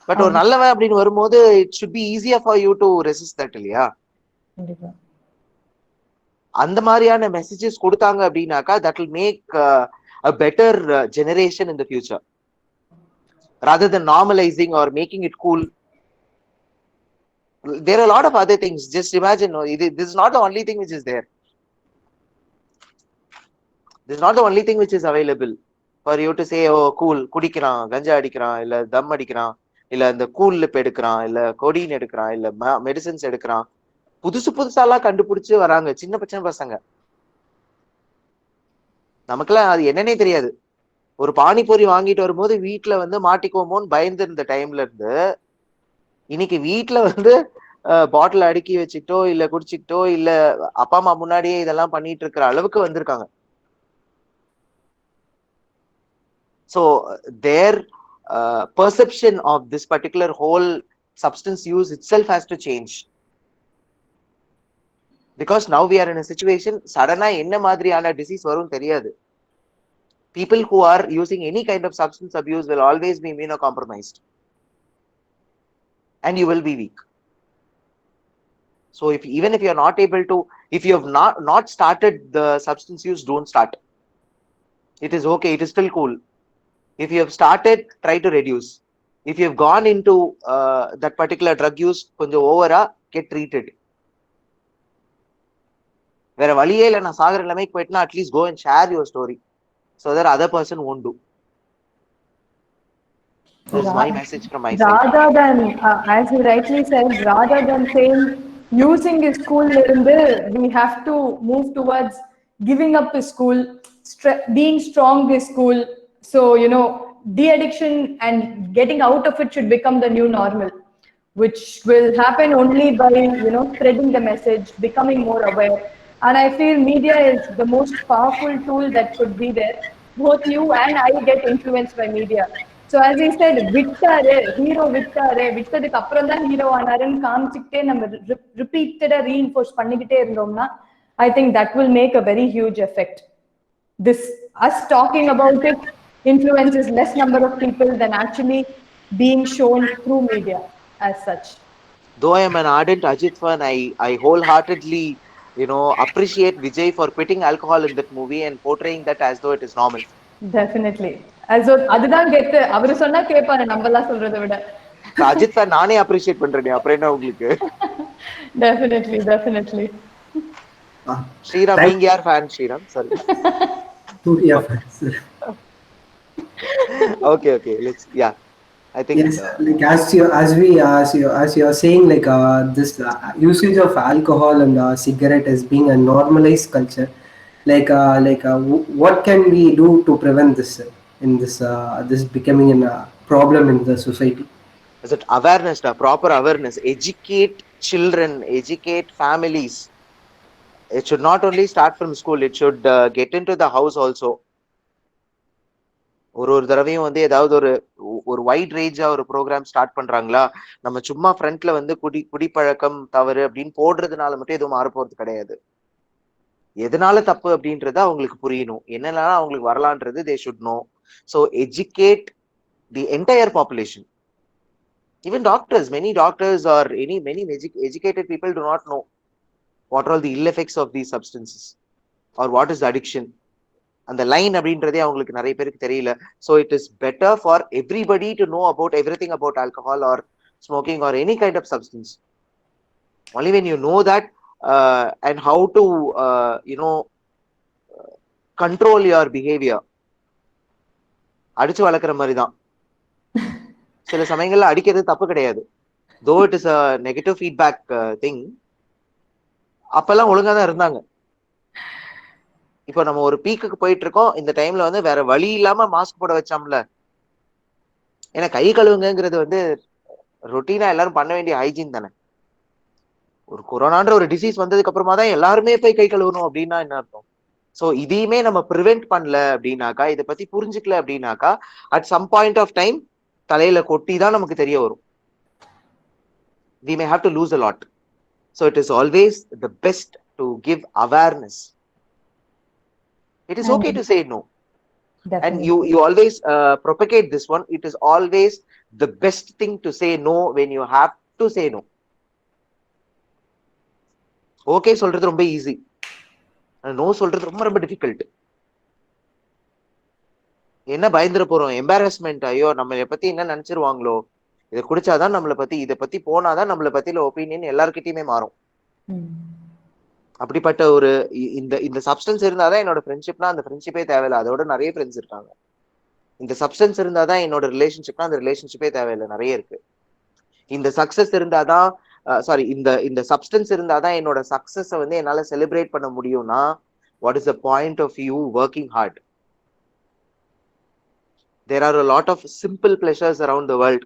But ஒரு நல்லவன் அப்படின்னு வரும்போது it should be easier for you to resist that இல்லையா? அந்த மாதிரியான மெசேஜஸ் கொடுத்தாங்க அப்படின்னாக்கா that will make a better generation in the future rather than normalizing or making it cool. There are a lot of other things. Just imagine, this is not the only thing which is there. This is not the only thing which is available for you to say, oh cool, குடிக்கிறான், கஞ்சா அடிக்கிறான், இல்ல தம் அடிக்கிறான், இல்ல இந்த cool lip எடுக்கிறான், இல்ல கோடின் எடுக்கிறான், இல்ல மெடிசன்ஸ் எடுக்கிறான். புதுசாலாம் கண்டுபிடிச்சு வராங்க சின்ன பசங்க. நமக்கெல்லாம் அது என்னன்னே தெரியாது. ஒரு பானிபூரி வாங்கிட்டு வரும்போது வீட்டுல வந்து மாட்டிக்கோமோன்னு பயந்து இருந்த டைம்ல இருந்து இன்னைக்கு வீட்டுல வந்து பாட்டில் அடுக்கி வச்சுக்கிட்டோ இல்ல குடிச்சுக்கிட்டோ இல்ல அப்பா அம்மா முன்னாடியே இதெல்லாம் பண்ணிட்டு இருக்கிற அளவுக்கு வந்திருக்காங்க. So their perception of this particular whole substance use itself has to change, because now we are in a situation suddenly enna madriyana disease varum theriyadu. People who are using any kind of substance abuse will always be immunocompromised and you will be weak. So even if you are not able to, if you have not started the substance use, don't start. It is okay, it is still cool. If you have started, try to reduce. If you have gone into that particular drug use konjam overa, get treated. வேற வழியே இல்லை, நான் சாகர நிலைமைக்கு போயிட்டுனா at least go and share your story so that other person won't do. This is my message from my side. Rather than, as you rightly said, rather than saying using his school, we have to move towards giving up his school, being strong his school. So, de-addiction and getting out of it should become the new normal, which will happen only by, spreading the message, becoming more aware. And I feel media is the most powerful tool that could be there. Both you and I get influenced by media. So as I said, hero விட்டதுக்கு அப்புறம் தான் hero ஆனாருன்னு காமிச்சுக்கிட்டே நம்ம ரிப்பீட்டடா reinforce பண்ணிக்கிட்டே இருந்தோம்னா I think that will make a very huge effect. Us talking about it influences less number of people than actually being shown through media as such. Though I am an ardent Ajit fan, I wholeheartedly appreciate Vijay for quitting alcohol in that movie and portraying that as though it is normal. Definitely. அதுதான் கெத்து. அவரு சொன்னா கேட்பாரு, நம்மலாம் சொல்றதை விட. Ajith sir நானே appreciate பண்றேன், அப்புறம் என்ன உங்களுக்கு? Definitely. ஸ்ரீராம், நீங்க யார் fan? Sriram, sorry. Surya fans. Okay, let's, yeah. I think yes, like as you are saying, like this usage of alcohol and cigarette as being a normalized culture, what can we do to prevent this in this becoming a problem in the society? Is it awareness, proper awareness, educate children, educate families. It should not only start from school, it should get into the house also. ஒரு தடவையும் வந்து ஏதாவது ஒரு white ரேஞ்சா ஒரு program start பண்றாங்களா, நம்ம சும்மா ஃப்ரண்ட்ல வந்து குடிப்பழக்கம் தவறு அப்படின்னு போடுறதுனால மட்டும் எதுவும் மாற போறது கிடையாது. எதனால தப்பு அப்படின்றத அவங்களுக்கு புரியணும், என்னெல்லாம் அவங்களுக்கு வரலான்றது they should know. So educate the entire population. Even doctors, many doctors or many educated people do not know what are all the ill effects of these substances or what is the addiction. அந்த line அப்படின்றதே அவங்களுக்கு நிறைய பேருக்கு தெரியல. So it is better for everybody to know about everything about alcohol or smoking or any kind of substance. only when you know that and how to control your behavior. அடிச்சு வளர்க்குற மாதிரி தான். சில சமயங்கள்ல அடிக்கிறது தப்பு கிடையாது, though it is a negative feedback thing. அப்பெல்லாம் ஒழுங்கா தான் இருந்தாங்க. இப்போ நம்ம ஒரு பீக்குக்கு போயிட்டு இருக்கோம், இந்த டைம்ல வந்து வேற வழி இல்லாம மாஸ்க் போட வச்சாம்ல. ஏன்னா கை கழுவுங்கிறது வந்து ரொட்டீனா எல்லாரும் பண்ண வேண்டிய ஹைஜீன் தானே. ஒரு கொரோனான்ற ஒரு டிசீஸ் வந்ததுக்கு அப்புறமா தான் எல்லாருமே போய் கை கழுவணும் அப்படின்னா என்ன அர்த்தம்? ஸோ இதையுமே நம்ம ப்ரிவென்ட் பண்ணல அப்படின்னாக்கா, இதை பத்தி புரிஞ்சுக்கல அப்படின்னாக்கா, at some point of time தலையில கொட்டி தான் நமக்கு தெரிய வரும். we may have to lose a lot. So it is always the best to give awareness. It is okay to say no. Definitely. And you always propagate this one. It is always the best thing to say no when you have to say no. Okay சொல்றது ரொம்ப easy, no சொல்றது ரொம்ப ரொம்ப difficult. என்ன பயந்துட போறோம்? Embarrassment. ஐயோ நம்மளை பத்தி என்ன நினைச்சிருவாங்களோ, இதை குடிச்சாதான் நம்மளை பத்தி, இதை பத்தி போனாதான் நம்மளை பத்தியில ஒப்பீனியன் எல்லாருக்கிட்டையுமே மாறும். அப்படிப்பட்ட ஒரு இந்த சப்ஸ்டன்ஸ் இருந்தாதான் என்னோட ஃப்ரெண்ட்ஷிப்னா அந்த ஃப்ரெண்ட்ஷிப்பே தேவையில்லை, அதோட நிறைய ஃப்ரெண்ட்ஸ் இருக்காங்க. இந்த சப்ஸ்டன்ஸ் இருந்தாதான் என்னோட ரிலேஷன்ஷிப்னா அந்த ரிலேஷன்ஷிப்பே தேவையில்லை, நிறைய இருக்கு. இந்த சக்சஸ் இருந்தாதான் சாரி இந்த சப்ஸ்டன்ஸ் இருந்தாதான் என்னோட சக்சஸை வந்து என்னால செலிப்ரேட் பண்ண முடியும்னா, what is the point of you working hard? there are a lot of simple pleasures around the world.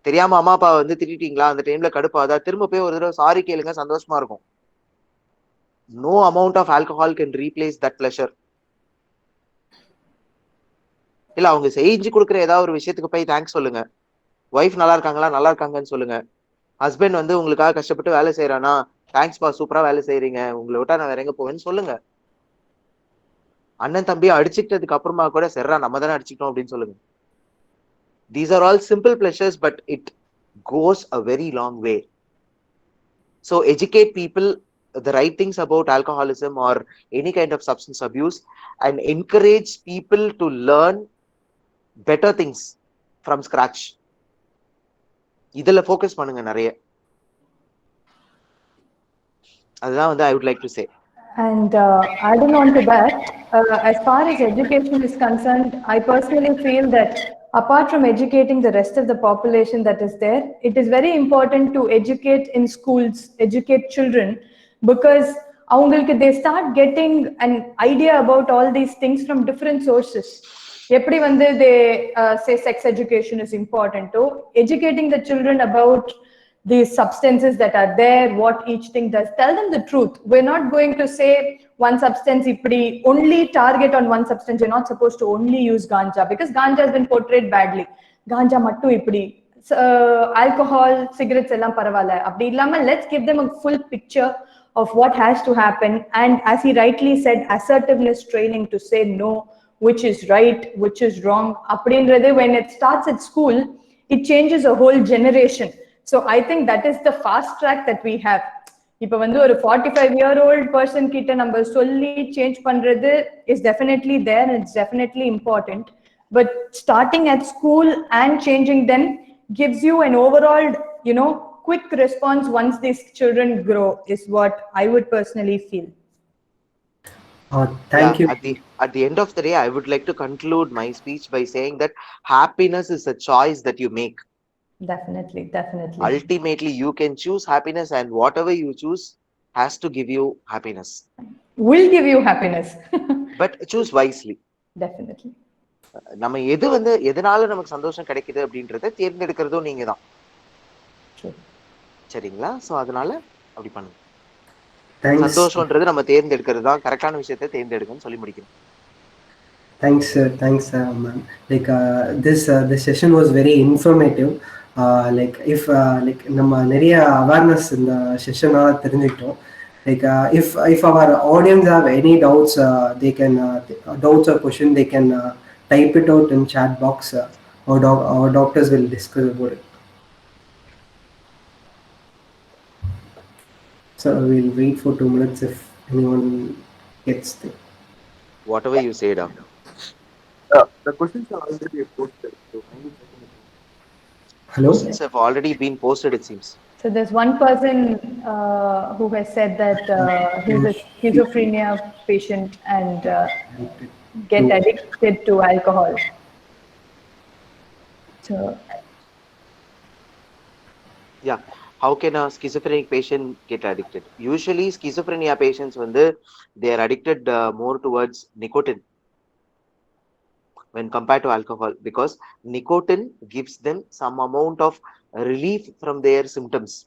தெரியாம அம்மா அப்பா வந்து திட்டிட்டீங்களா, அந்த டைம்ல கடுப்பாதா, திரும்ப போய் ஒரு தடவை சாரி கேளுங்க, சந்தோஷமா இருக்கும். no amount of alcohol can replace that pleasure. இல்ல அவங்க செஞ்சு கொடுக்குற ஏதாவது ஒரு விஷயத்துக்கு போய் தேங்க்ஸ் சொல்லுங்க. ஒய்ஃப் நல்லா இருக்காங்களா, நல்லா இருக்காங்கன்னு சொல்லுங்க. ஹஸ்பண்ட் வந்து உங்களுக்காக கஷ்டப்பட்டு வேலை செய்யறானா, தேங்க்ஸ் பா, சூப்பரா வேலை செய்யறீங்க, உங்களை விட்டா நான் வேற எங்க போவேன்னு சொல்லுங்க. அண்ணன் தம்பி அடிச்சுக்கிட்டதுக்கு அப்புறமா கூட சரிரா நம்ம தானே அடிச்சுக்கிட்டோம் அப்படின்னு சொல்லுங்க. These are all simple pleasures, but it goes a very long way. So educate people the right things about alcoholism or any kind of substance abuse and encourage people to learn better things from scratch. இதுல focus பண்ணுங்க நிறைய. அதுதான் வந்து I would like to say. And adding on to that, as far as education is concerned, I personally feel that apart from educating the rest of the population that is there, it is very important to educate in schools, educate children, because they start getting an idea about all these things from different sources. எப்படி வந்து they say sex education is important, to educating the children about these substances that are there, what each thing does. Tell them the truth. We're not going to say one substance ipdi, only target on one substance. You're not supposed to only use ganja, because ganja has been portrayed badly. Ganja mattu ipdi, alcohol, cigarettes ellam paravala apdi illama, let's give them a full picture of what has to happen. And as he rightly said, assertiveness training to say no, which is right, which is wrong appadindrathu, when it starts at school, it changes a whole generation. So I think that is the fast track that we have. இப்போ வந்து ஒரு 45-year-old person கிட்ட நம்ம சொல்லி change பண்றது is definitely there and it's definitely important, but starting at school and changing them gives you an overall, quick response once these children grow, is what I would personally feel. Thank you. At the end of the day, I would like to conclude my speech by saying that happiness is a choice that you make. Definitely. Ultimately, you can choose happiness, and whatever you choose has to give you happiness. Will give you happiness. But choose wisely. Definitely. நம்ம எதனால நமக்கு சந்தோஷம் கிடைக்குது அப்படின்றத தேர்ந்தெடுக்கிறதும் நீங்க தான். சரிங்களா? So அதனால அப்படி பண்ணுங்க. சந்தோஷம்ன்றது நம்ம தேர்ந்தெடுக்கிறது தான், கரெக்டான விஷயத்தை தேர்ந்தெடுக்கணும்னு சொல்லி முடிக்கணும். Thanks ma'am. Like this session was very informative. Like if like நம்ம நிறைய அவேர்னஸ் இந்த செஷனால தெரிஞ்சுக்கிட்டோம். Like if our audience have any doubts, they can doubts or question, they can type it out in chat box. Our doctors will discuss about it. So we'll wait for 2 minutes if anyone gets there. Whatever you say, Doc. The questions are already posted, so kindly check in the chat. Hello. Questions have already been posted, it seems. So there's one person who has said that he's a schizophrenia patient and get To addicted to alcohol. So Yeah. How can a schizophrenic patient get addicted? Usually, schizophrenia patients, when they are addicted more towards nicotine when compared to alcohol, because nicotine gives them some amount of relief from their symptoms.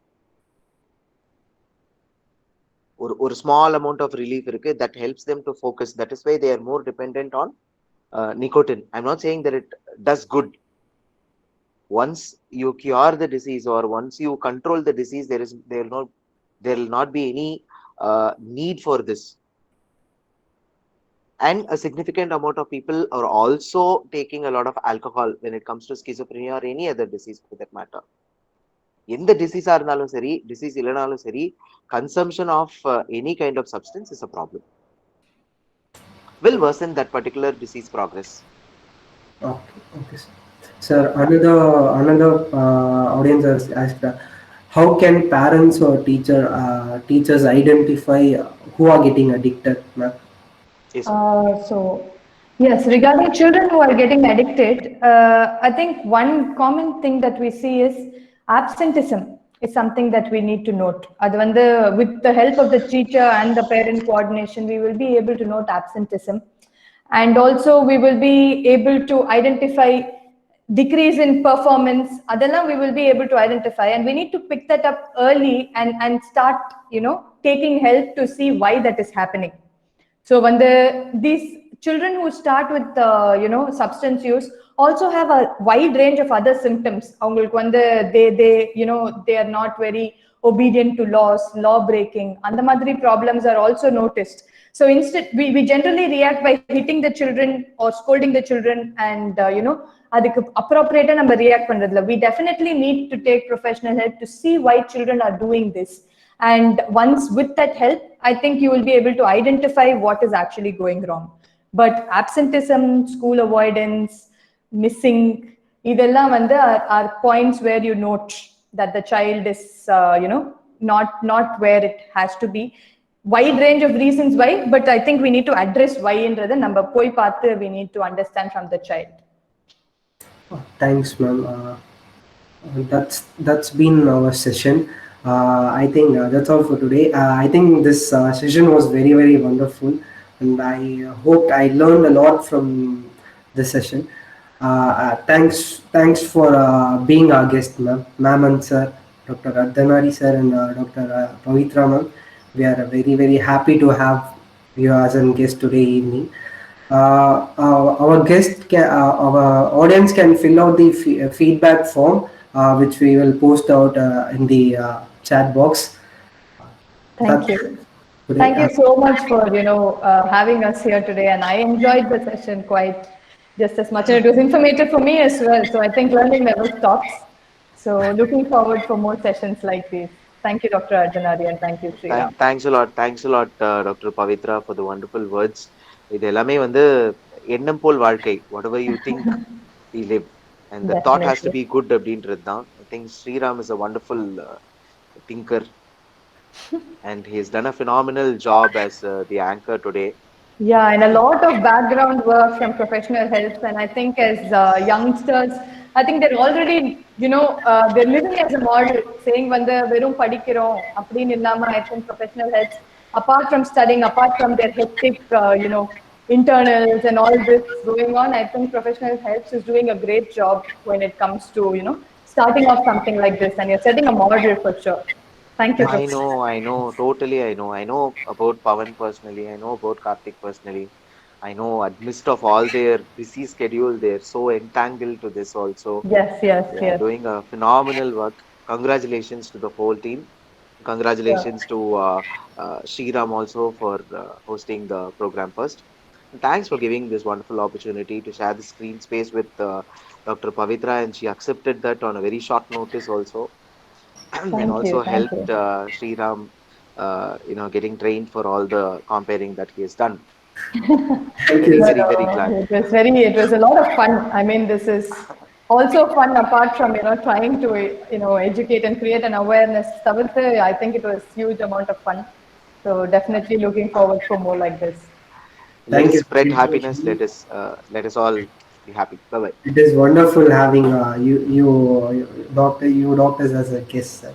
Or small amount of relief that helps them to focus. That is why they are more dependent on nicotine. I'm not saying that it does good. Once you cure the disease or once you control the disease, there will not be any need for this. And a significant amount of people are also taking a lot of alcohol when it comes to schizophrenia or any other disease for that matter. எந்த டிசீஸா இருந்தாலும் சரி, disease இல்லைனாலும் சரி, consumption of any kind of substance is a problem, will worsen that particular disease progress. okay, okay, sir. Sir, another audience has asked, how can parents or teachers identify who are getting addicted, ma'am? Yes, So, yes, regarding children who are getting addicted, I think one common thing that we see is absenteeism is something that we need to note. அது வந்து with the help of the teacher and the parent coordination, we will be able to note absenteeism. And also we will be able to identify decrease in performance. Adela we will be able to identify, and we need to pick that up early and start, taking help to see why that is happening. So when these children who start with substance use also have a wide range of other symptoms. அவங்களுக்கு வந்து they are not very obedient to laws, law breaking, and the மாதிரி problems are also noticed. So instead we generally react by hitting the children or scolding the children, and அதுக்கு appropriate நம்ம react பண்றதுல. We definitely need to take professional help to see why children are doing this. And once with that help, I think you will be able to identify what is actually going wrong. But absenteeism, school avoidance, missing, இதெல்லாம் வந்து are points where you note that the child is not where it has to be. Wide range of reasons why, but I think we need to address why என்றத நம்ம போய் பார்த்து we need to understand from the child. Thanks, ma'am. That's been our session. I think that's all for today. I think this session was very, very wonderful, and I hope I learned a lot from this session. Thanks for being our guest, ma'am and sir, Dr. Ardhanari sir and Dr. Pavitra ma'am. We are very, very happy to have you as a guest today evening. Our our audience can fill out the feedback form, which we will post out in the chat box. Thank you. Thank you so much for having us here today, and I enjoyed the session quite just as much, and it was informative for me as well. So I think learning never stops. So looking forward for more sessions like these. Thank you, Dr. Ardhanari, and thank you, Sriram. Thanks a lot, Dr. Pavitra, for the wonderful words. இது எல்லாமே வந்து எண்ணம் போல் வாழ்க்கை, whatever you think we live, and the thought has to be good அப்படின்றது தான். I think Sriram is a wonderful thinker, and he has done a phenomenal job as the anchor today. Yeah, and a lot of background work from professional help, and I think as youngsters, I think they're already, they're living as a model, saying வந்து வெறும் படிக்கிறோம் அப்படின்னு இல்லாம, I think professional helps, apart from studying, apart from their hectic, internals and all this going on, I think professional helps is doing a great job when it comes to, starting off something like this, and you're setting a model for sure. Thank you. I know, totally. I know about Pawan personally. I know about Karthik personally. I know amidst of all their busy schedule, they're so entangled to this also. Yes. They are doing a phenomenal work. Congratulations to the whole team. Congratulations to Sriram also for hosting the program first. And thanks for giving this wonderful opportunity to share the screen space with Dr. Pavitra, and she accepted that on a very short notice also, and Thank you. also Thank helped you. Sriram, getting trained for all the comparing that he has done. Thank Very, you. But very, very glad. it was a lot of fun. I mean, this is also fun apart from, trying to, educate and create an awareness. Tavathu, I think it was huge amount of fun. So definitely looking forward for more like this. Let Thank us you. spread Thank happiness. you. Let us all be happy. Bye bye. It is wonderful having you doctors as a guest, sir.